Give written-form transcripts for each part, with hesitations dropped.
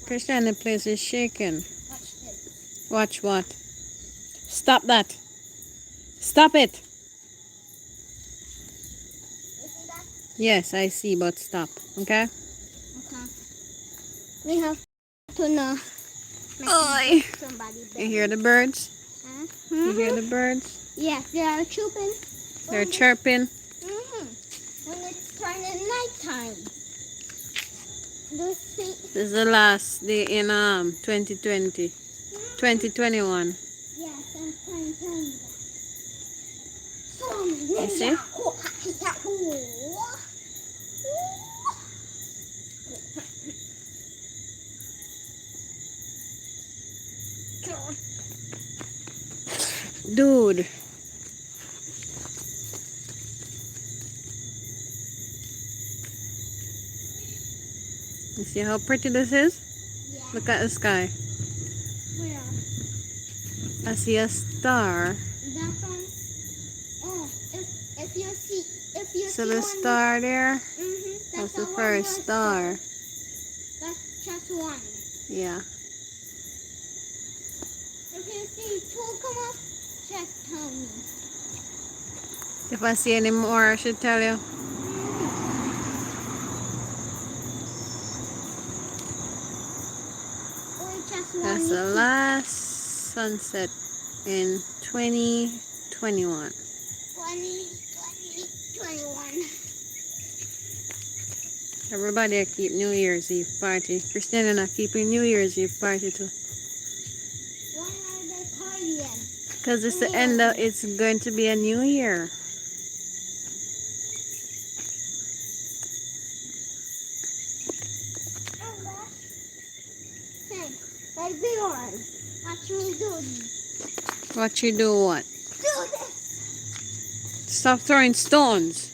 Christian, the place is shaking. Watch this. Watch what? Stop that. Stop it. You see that? Yes, I see, but stop. Okay? Okay. We have to know. Oi. Somebody You hear the birds? Huh? You hear the birds? Yes, they are chirping. They're chirping. When it's turning nighttime. Do you see? This is the last day in 2020. 2021. Yes, I'm trying to tell you that. You see? Dude. You see how pretty this is? Yeah. Look at the sky. Where? I see a star. That one? Oh, if you see, So the star there? That's the one first more star. That's just one. Yeah. If you see two come up, just tell me. If I see any more, I should tell you. Or just one. That's the last sunset in 2021. 21. Everybody keep New Year's Eve party. Christian and I keeping New Year's Eve party too. Why are they partying? Because it's the end of, it's going to be a new year. Hey, hey, Bjorn, watch me do this. What you do what? Do this. Stop throwing stones.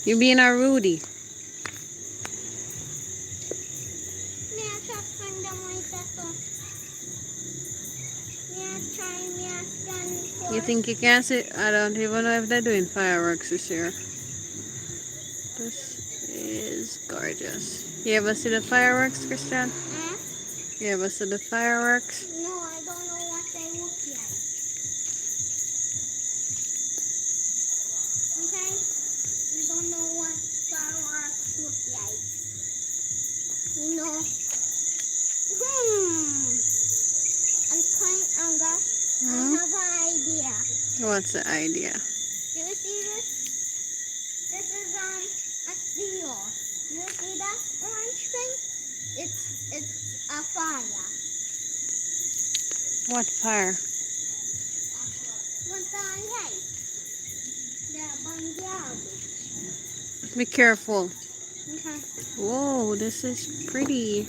You being a Rudy. May I just bring them like that? May I try, may I scan for You think you can see? I don't even know if they're doing fireworks this year. This is gorgeous. You ever see the fireworks, Christian? Huh? You ever see the fireworks? No, I don't know what they look like. Okay? We don't know what fireworks look like. You know? I have an idea. What's the idea? Do you see this? This is a steel. Do you see that orange thing? It's a fire. What fire? What's the light? The bungalow. Be careful. Okay. Whoa, this is pretty.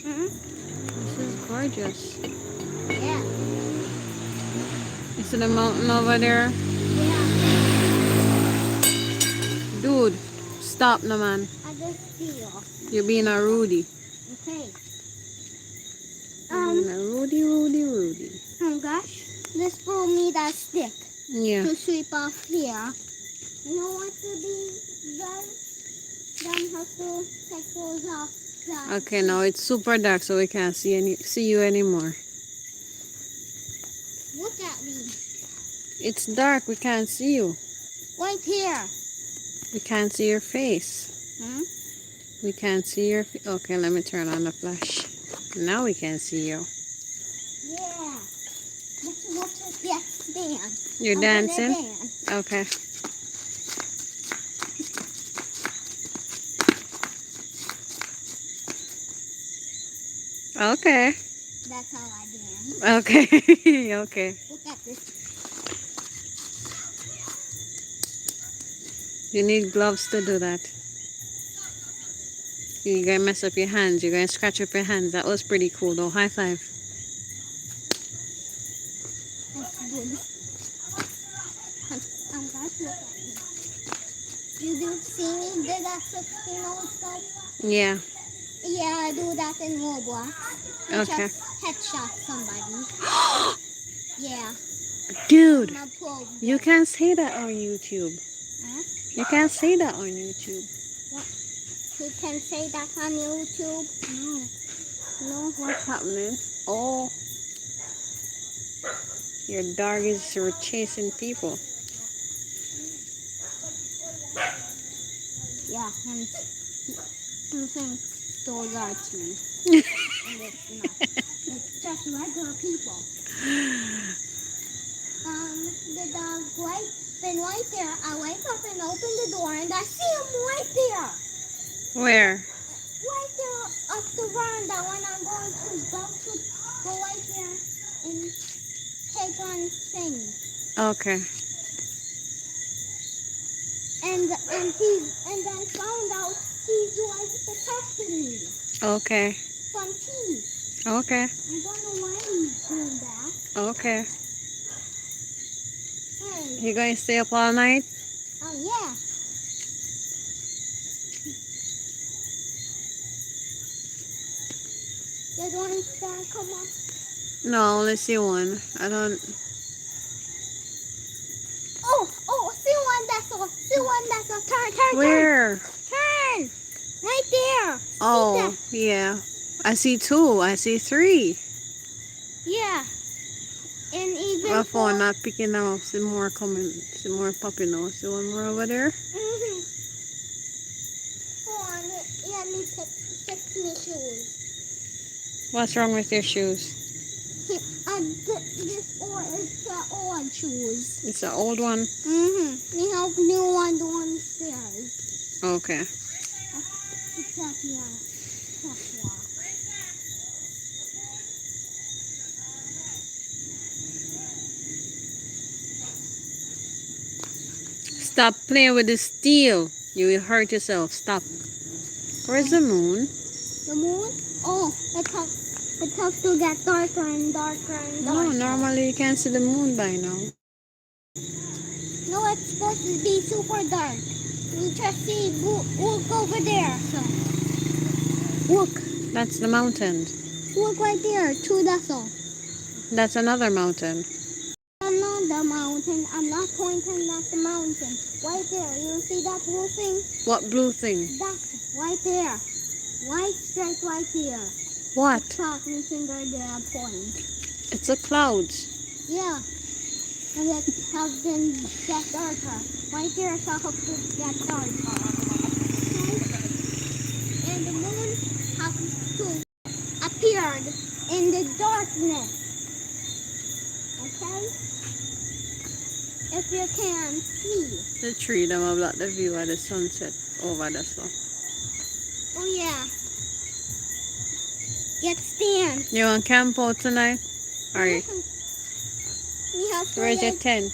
This is gorgeous. Yeah. You see the mountain over there? Yeah. Dude, stop no man. I just feel. You're being a Rudy. Okay. You're being a Rudy. Oh gosh. Let's throw me that stick Yeah. to sweep off here. You know what to be done? Then have to take those off. Okay, now it's super dark, so we can't see you anymore. Look at me. It's dark, we can't see you. Right here. We can't see your face. We can't see your face. Okay, let me turn on the flash. Now we can see you. Yeah. Let's dance. You're dancing? Dance. Okay. Okay. That's how I dance. Okay. Okay. Look at this. You need gloves to do that. You're going to mess up your hands. You're going to scratch up your hands. That was pretty cool though. High five. That's good. Gosh, look at me. You do see me do that 16 also? Yeah. Yeah, I do that in Roblox. I Okay. just headshot somebody. Yeah. Dude, I'm a pro. you can't say that on YouTube. Huh? You can't say that on YouTube. What? You can say that on YouTube. No. No, what's happening? Oh, your dog is chasing people. Yeah, and I'm saying those are trees. And it's not. It's just regular people. The dog been right there. I wake up and open the door and I see him right there. Where? Right there up the veranda when I'm going to go right there and take on things. Okay. And I found out he's like protecting me Okay. from teeth. Okay. I don't know why he's doing that. Okay. Hey, You going to stay up all night? oh yeah. There's one that come up. No, I only see one. I don't. See one that's a turn. Where? Turn. Right there. Oh, yeah. I see two. I see three. Yeah. And even My phone not picking them up. See more coming. See more popping out. See one more over there? Mm-hmm. Hold on. Let me fix my shoes. What's wrong with your shoes? This is the old shoes. It's an old one? Mm-hmm. We have new one downstairs. Okay. Exactly. Stop playing with the steel. You will hurt yourself. Stop. Where's the moon? The moon? Oh, it has to get darker and darker and darker. No, normally you can't see the moon by now. No, it's supposed to be super dark. We just see, look over there. So, look. That's the mountain. Look right there, too, that's all. That's another mountain. I'm not the mountain. I'm not pointing at the mountain. Right there, you see that blue thing? What blue thing? That's right there. Right straight right there. What? Stop me finger there, point. It's the clouds. Yeah. And it has been get darker. Right there, so have to get darker. Okay? And the moon has to appear in the darkness. Okay? If you can see. The tree them will block the view of the sunset over the sun. Oh yeah. Get stand. You want camp out tonight? Alright. We have to Where's your let tent?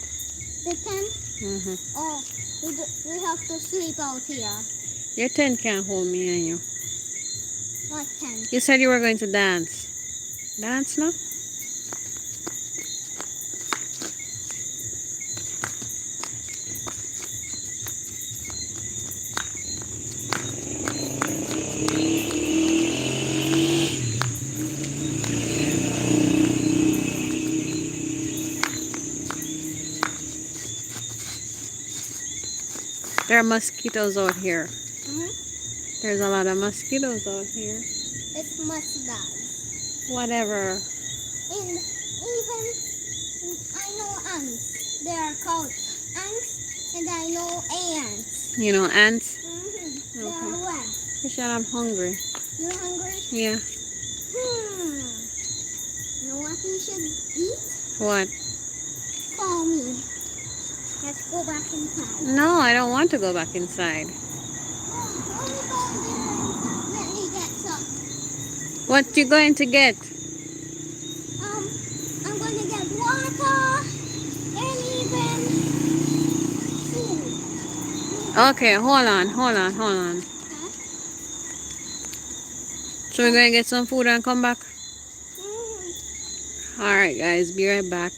the tent. Mm-hmm. Oh, we have to sleep out here. Your tent can't hold me and you. What tent? You said you were going to dance. Dance now? There are mosquitoes out here. Mm-hmm. There's a lot of mosquitoes out here. It's mosquitoes. Whatever. And even I know ants. They are called ants, and I know ants. You know ants? Mm-hmm. Okay. They're wet. Christian, I'm hungry. You hungry? Yeah. You know what we should eat? What? Call me. Let's go back inside. No, I don't want to go back inside. Let me go there. Let me get some. What you going to get? I'm gonna get water and even food. Okay, hold on. Huh? So we're going to get some food and come back? Mm. Alright guys, be right back.